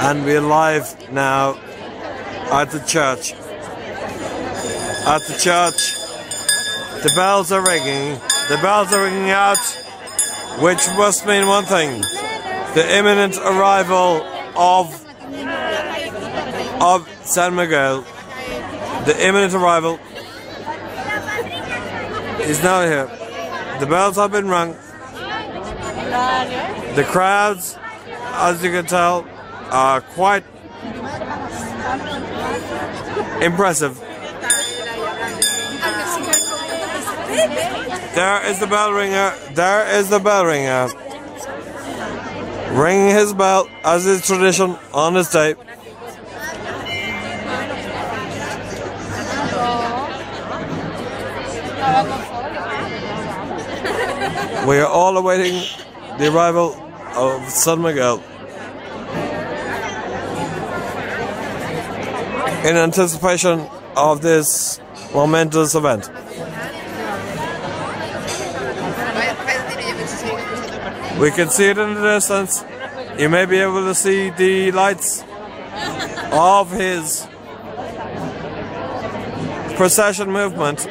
And we're live now at the church. At the church, the bells are ringing. The bells are ringing out, which must mean one thing: the imminent arrival of San Miguel. The imminent arrival is now here. The bells have been rung. The crowds, as you can tell, are quite impressive. There is the bell ringer. There is the bell ringer. Ringing his bell, as is tradition on this day. We are all awaiting the arrival of San Miguel in anticipation of this momentous event. We can see it in the distance. You may be able to see the lights of his procession movement